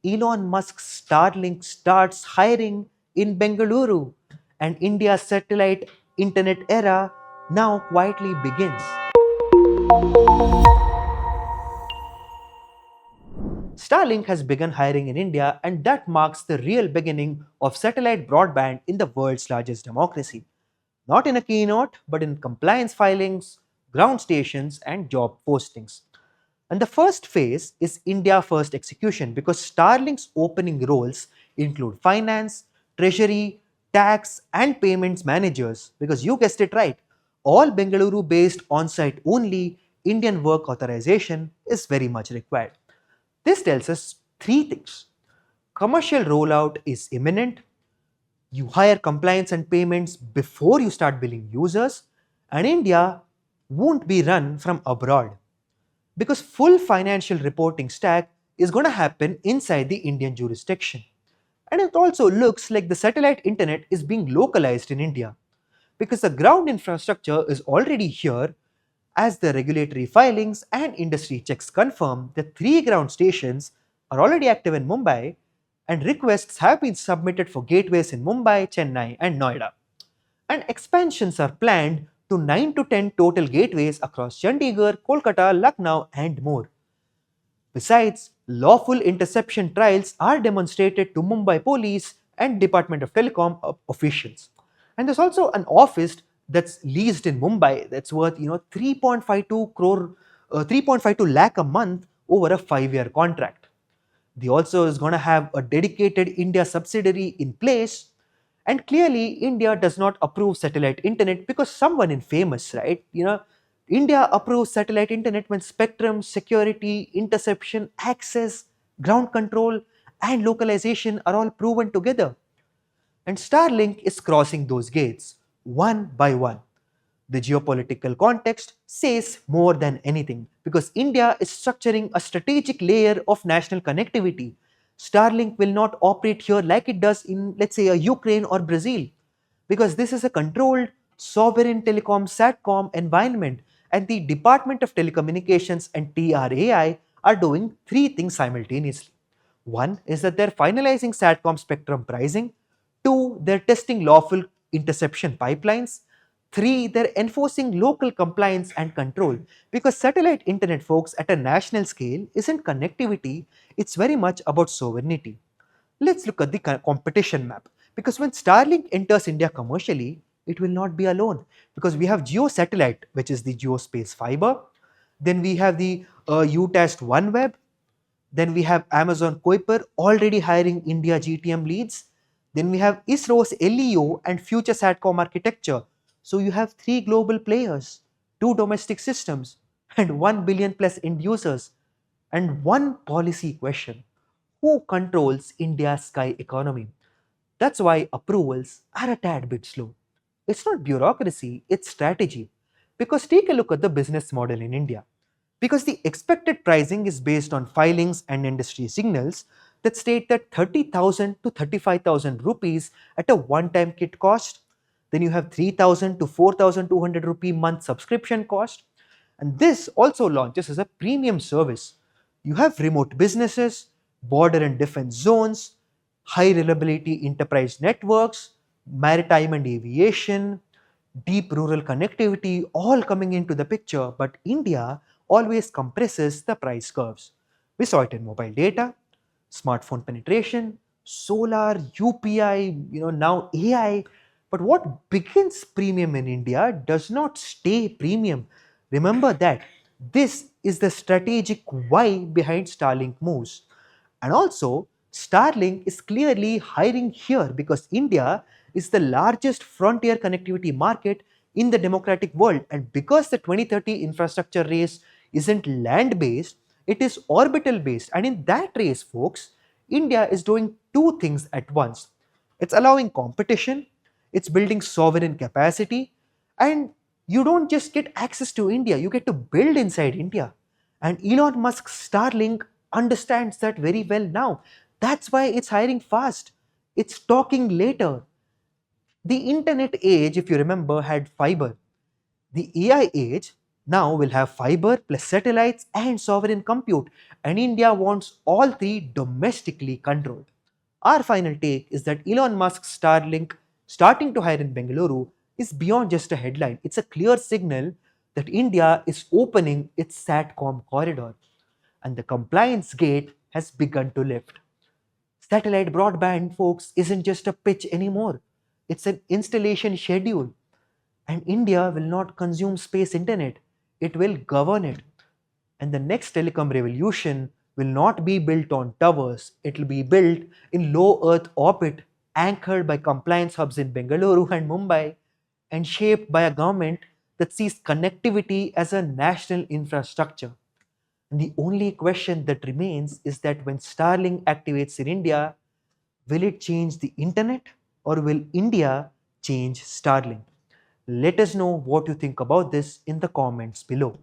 Elon Musk Starlink starts hiring in Bengaluru, and India's satellite internet era now quietly begins. Starlink has begun hiring in India, and that marks the real beginning of satellite broadband in the world's largest democracy. Not in a keynote, but in compliance filings, ground stations, and job postings. And the first phase is India First execution because Starlink's opening roles include finance, treasury, tax, and payments managers. Because you guessed it right, all Bengaluru based on site only Indian work authorization is very much required. This tells us three things. Commercial rollout is imminent, you hire compliance and payments before you start billing users, and India won't be run from abroad because full financial reporting stack is going to happen inside the Indian jurisdiction. And it also looks like the satellite internet is being localized in India because the ground infrastructure is already here as the regulatory filings and industry checks confirm the three ground stations are already active in Mumbai and requests have been submitted for gateways in Mumbai, Chennai, and Noida. And expansions are planned to 9 to 10 total gateways across Chandigarh, Kolkata, Lucknow, and more. Besides, lawful interception trials are demonstrated to Mumbai police and Department of Telecom officials. And there's also an office that's leased in Mumbai that's worth 3.52 crore 3.52 lakh a month over a 5-year contract. They also is going to have a dedicated India subsidiary in place. And clearly, India does not approve satellite internet because someone infamous, right? India approves satellite internet when spectrum, security, interception, access, ground control, and localization are all proven together. And Starlink is crossing those gates one by one. The geopolitical context says more than anything because India is structuring a strategic layer of national connectivity. Starlink will not operate here like it does in, let's say, a Ukraine or Brazil because this is a controlled sovereign telecom satcom environment, and the Department of Telecommunications and TRAI are doing three things simultaneously. One is that they're finalizing satcom spectrum pricing. Two, they're testing lawful interception pipelines. Three, they're enforcing local compliance and control because satellite internet, folks, at a national scale isn't connectivity, it's very much about sovereignty. Let's look at the competition map because when Starlink enters India commercially, it will not be alone because we have Geo Satellite, which is the geospace fiber. Then we have the Eutelsat OneWeb. Then we have Amazon Kuiper already hiring India GTM leads. Then we have ISRO's LEO and Future Satcom architecture. So you have three global players, two domestic systems, and 1 billion plus end users. And one policy question: who controls India's sky economy? That's why approvals are a tad bit slow. It's not bureaucracy, it's strategy. Because take a look at the business model in India. Because the expected pricing is based on filings and industry signals that state that 30,000 to 35,000 rupees at a one-time kit cost. Then you have 3,000 to 4,200 rupee month subscription cost. And this also launches as a premium service. You have remote businesses, border and defense zones, high reliability enterprise networks, maritime and aviation, deep rural connectivity all coming into the picture, but India always compresses the price curves. We saw it in mobile data, smartphone penetration, solar, UPI, now AI. But what begins premium in India does not stay premium. Remember that. This is the strategic why behind Starlink moves. And also, Starlink is clearly hiring here because India is the largest frontier connectivity market in the democratic world. And because the 2030 infrastructure race isn't land based, it is orbital based. And in that race, folks, India is doing two things at once. It's allowing competition, it's building sovereign capacity, and you don't just get access to India, you get to build inside India. And Elon Musk Starlink understands that very well now. That's why it's hiring fast. It's talking later. The internet age, if you remember, had fiber. The AI age Now we'll have fiber plus satellites and sovereign compute, and India wants all three domestically controlled. Our final take is that Elon Musk's Starlink starting to hire in Bengaluru is beyond just a headline. It's a clear signal that India is opening its SATCOM corridor, and the compliance gate has begun to lift. Satellite broadband, folks, isn't just a pitch anymore. It's an installation schedule. And India will not consume space internet, it will govern it. And the next telecom revolution will not be built on towers, it will be built in low Earth orbit, anchored by compliance hubs in Bengaluru and Mumbai, and shaped by a government that sees connectivity as a national infrastructure. And the only question that remains is that when Starlink activates in India, will it change the internet or will India change Starlink? Let us know what you think about this in the comments below.